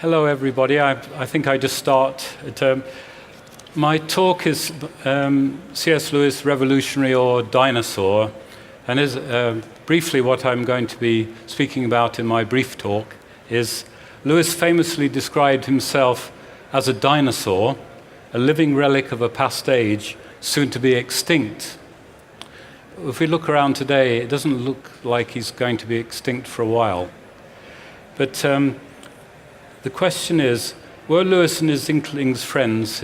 Hello, everybody. I think I just start. My talk is C.S. Lewis, Revolutionary or Dinosaur, and is briefly what I'm going to be speaking about in my brief talk is Lewis famously described himself as a dinosaur, a living relic of a past age, soon to be extinct. If we look around today, it doesn't look like he's going to be extinct for a while. But the question is, were Lewis and his Inklings friends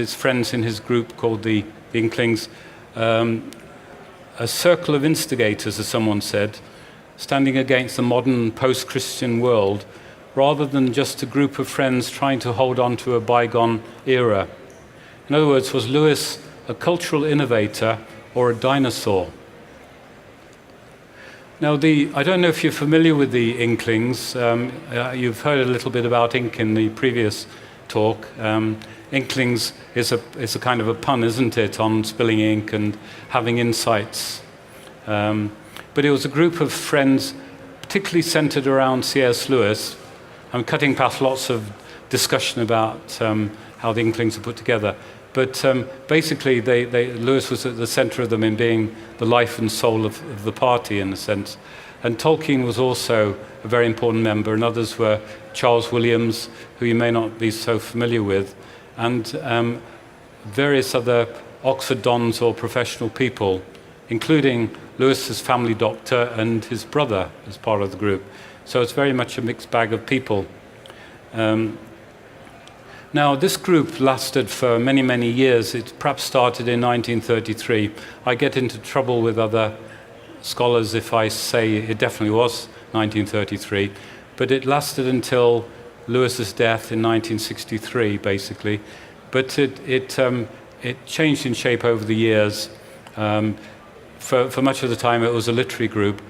in his group called the Inklings, a circle of instigators, as someone said, standing against the modern post-Christian world, rather than just a group of friends trying to hold on to a bygone era? In other words, was Lewis a cultural innovator or a dinosaur? Now, I don't know if you're familiar with the Inklings. You've heard a little bit about ink in the previous talk. Inklings is a kind of a pun, isn't it, on spilling ink and having insights. But it was a group of friends, particularly centered around C.S. Lewis. I'm cutting past lots of discussion about how the Inklings are put together. But basically, Lewis was at the center of them in being the life and soul of the party, in a sense. And Tolkien was also a very important member, and others were Charles Williams, who you may not be so familiar with, and various other Oxford dons or professional people, including Lewis's family doctor and his brother as part of the group. So it's very much a mixed bag of people. Now, this group lasted for many, many years. It perhaps started in 1933. I get into trouble with other scholars if I say it definitely was 1933, but it lasted until Lewis's death in 1963, basically. But it changed in shape over the years. For much of the time, it was a literary group,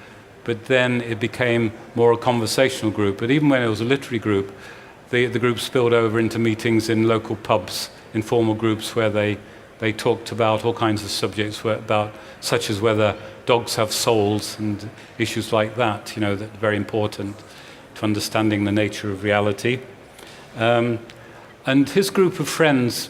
but then it became more a conversational group. But even when it was a literary group, the group spilled over into meetings in local pubs, informal groups where they talked about all kinds of subjects, such as whether dogs have souls and issues like that, that are very important to understanding the nature of reality. And his group of friends,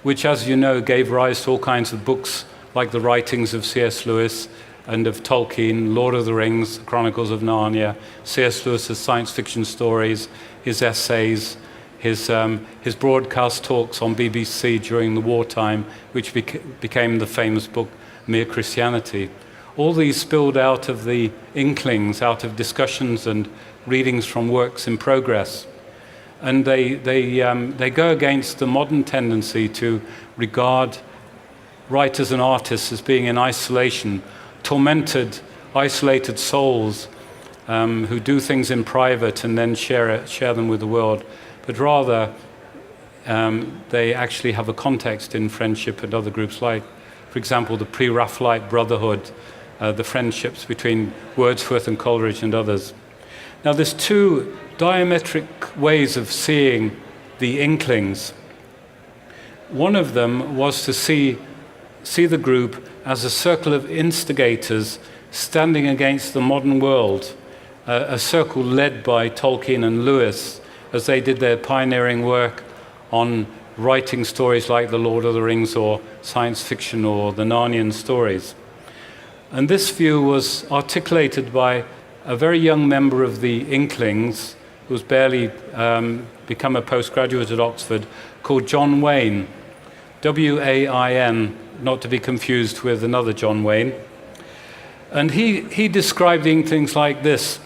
which, as you know, gave rise to all kinds of books like the writings of C.S. Lewis and of Tolkien, Lord of the Rings, Chronicles of Narnia, C.S. Lewis's science fiction stories, his essays, his broadcast talks on BBC during the wartime, which became the famous book Mere Christianity. All these spilled out of the Inklings, out of discussions and readings from works in progress. And they go against the modern tendency to regard writers and artists as being in isolation, tormented, isolated souls who do things in private and then share them with the world. But rather, they actually have a context in friendship and other groups, like, for example, the pre-Raphaelite Brotherhood, the friendships between Wordsworth and Coleridge and others. Now, there's two diametric ways of seeing the Inklings. One of them was to see the group as a circle of instigators standing against the modern world, a circle led by Tolkien and Lewis as they did their pioneering work on writing stories like The Lord of the Rings or science fiction or the Narnian stories. And this view was articulated by a very young member of the Inklings, who's barely become a postgraduate at Oxford, called John Wayne, W-A-I-N, not to be confused with another John Wayne. And he described the Inklings like this.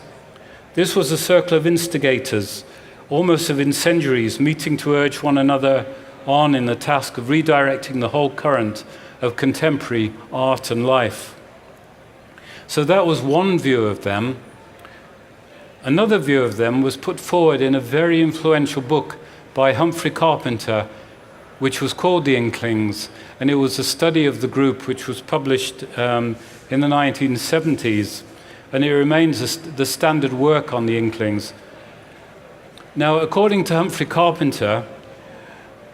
This was a circle of instigators, almost of incendiaries, meeting to urge one another on in the task of redirecting the whole current of contemporary art and life. So that was one view of them. Another view of them was put forward in a very influential book by Humphrey Carpenter, which was called The Inklings, and it was a study of the group which was published in the 1970s, and it remains the standard work on the Inklings. Now, according to Humphrey Carpenter,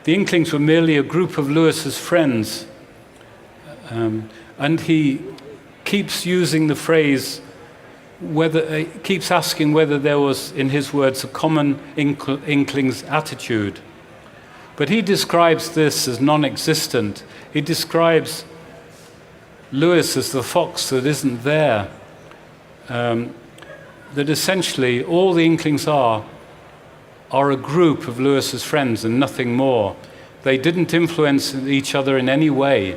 the Inklings were merely a group of Lewis's friends, and he keeps using the phrase keeps asking whether there was, in his words, a common inkling's attitude. But he describes this as non-existent. He describes Lewis as the fox that isn't there. That essentially all the inklings are a group of Lewis's friends and nothing more. They didn't influence each other in any way.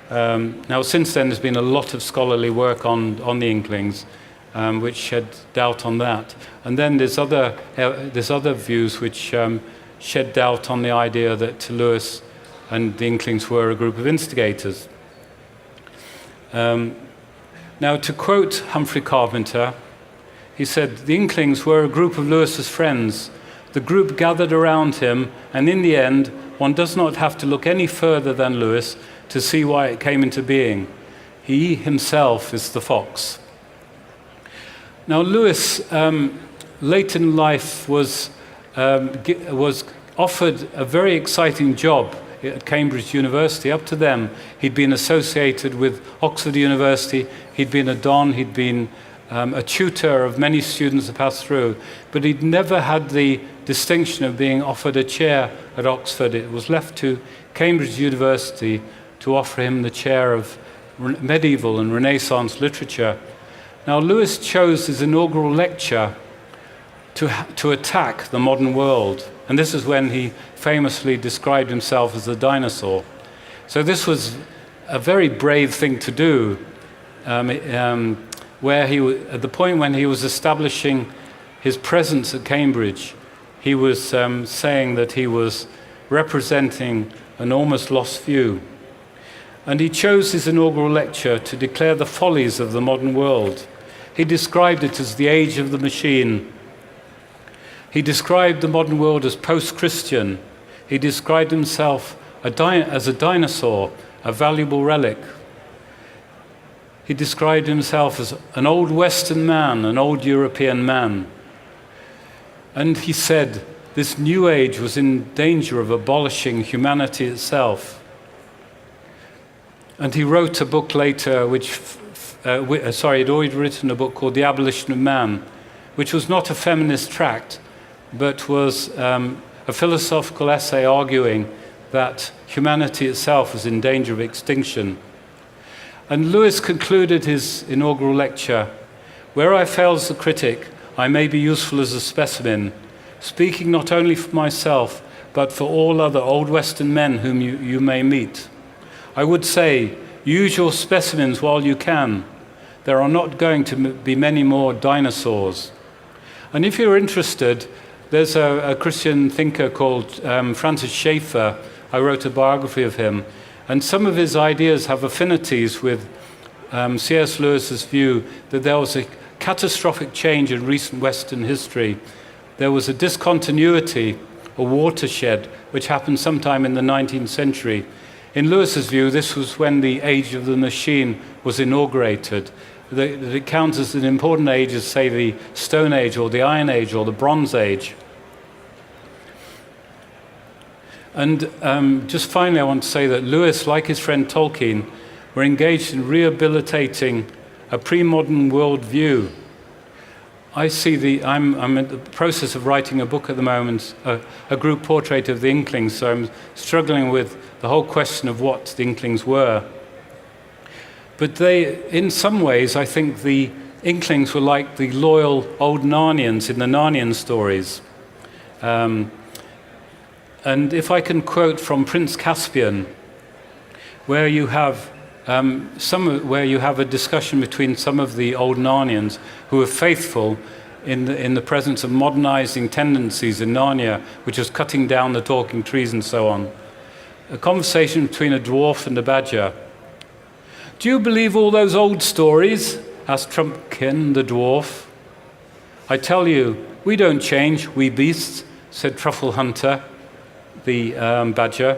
Now, since then, there's been a lot of scholarly work on the inklings, which shed doubt on that. And then there's other views which shed doubt on the idea that Lewis and the inklings were a group of instigators. Now, to quote Humphrey Carpenter, he said, "The inklings were a group of Lewis's friends. The group gathered around him, and in the end, one does not have to look any further than Lewis to see why it came into being. He himself is the fox." Now, Lewis, late in life, was offered a very exciting job at Cambridge University. Up to then, he'd been associated with Oxford University. He'd been a don. He'd been a tutor of many students that passed through. But he'd never had the distinction of being offered a chair at Oxford. It was left to Cambridge University to offer him the chair of medieval and Renaissance literature. Now, Lewis chose his inaugural lecture to attack the modern world. And this is when he famously described himself as a dinosaur. So this was a very brave thing to do, where at the point when he was establishing his presence at Cambridge, he was saying that he was representing an almost lost view. And he chose his inaugural lecture to declare the follies of the modern world. He described it as the age of the machine. He described the modern world as post-Christian. He described himself as a dinosaur, a valuable relic. He described himself as an old Western man, an old European man. And he said this new age was in danger of abolishing humanity itself. And he wrote a book later, he'd already written a book called The Abolition of Man, which was not a feminist tract, but was a philosophical essay arguing that humanity itself was in danger of extinction. And Lewis concluded his inaugural lecture, "Where I fail as a critic, I may be useful as a specimen, speaking not only for myself, but for all other old Western men whom you may meet. I would say, use your specimens while you can. There are not going to be many more dinosaurs." And if you're interested, there's a Christian thinker called Francis Schaeffer. I wrote a biography of him. And some of his ideas have affinities with C.S. Lewis's view that there was a catastrophic change in recent Western history. There was a discontinuity, a watershed, which happened sometime in the 19th century. In Lewis's view, this was when the age of the machine was inaugurated. That it counts as an important age as, say, the Stone Age or the Iron Age or the Bronze Age. And just finally, I want to say that Lewis, like his friend Tolkien, were engaged in rehabilitating a pre-modern worldview. I'm in the process of writing a book at the moment, a group portrait of the Inklings, so I'm struggling with the whole question of what the Inklings were. But in some ways, I think the Inklings were like the loyal old Narnians in the Narnian stories. And if I can quote from Prince Caspian, where you have a discussion between some of the old Narnians who are faithful in the presence of modernizing tendencies in Narnia, which is cutting down the talking trees and so on. A conversation between a dwarf and a badger. "Do you believe all those old stories?" asked Trumpkin, the dwarf. "I tell you, we don't change, we beasts," said Truffle Hunter, the badger.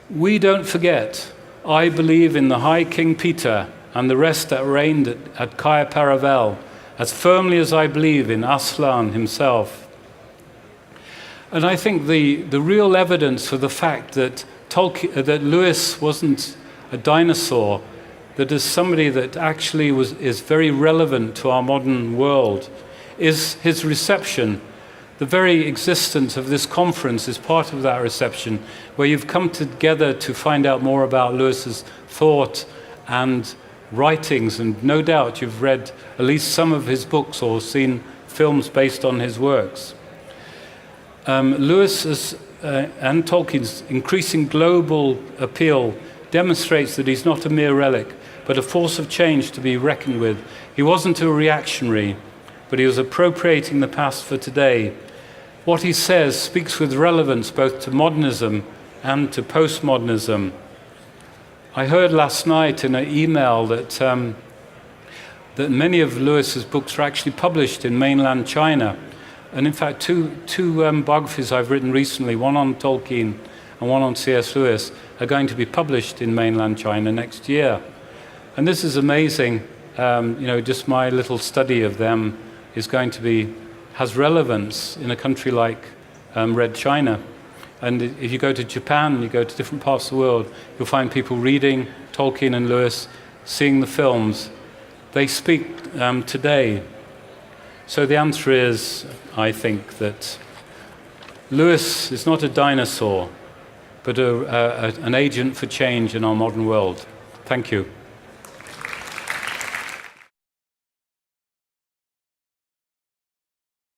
"We don't forget. I believe in the High King Peter and the rest that reigned at Cair Paravel as firmly as I believe in Aslan himself." And I think the real evidence for the fact that Lewis wasn't a dinosaur that as somebody that actually is very relevant to our modern world is his reception. The very existence of this conference is part of that reception, where you've come together to find out more about Lewis's thought and writings, and no doubt you've read at least some of his books or seen films based on his works. Lewis and Tolkien's increasing global appeal demonstrates that he's not a mere relic, but a force of change to be reckoned with. He wasn't a reactionary, but he was appropriating the past for today. What he says speaks with relevance both to modernism and to postmodernism. I heard last night in an email that many of Lewis's books are actually published in mainland China. And in fact, two biographies I've written recently, one on Tolkien and one on C.S. Lewis, are going to be published in mainland China next year. And this is amazing. Just my little study of them has relevance in a country like Red China. And if you go to Japan, you go to different parts of the world, you'll find people reading Tolkien and Lewis, seeing the films. They speak today. So the answer is, I think, that Lewis is not a dinosaur, but an agent for change in our modern world. Thank you.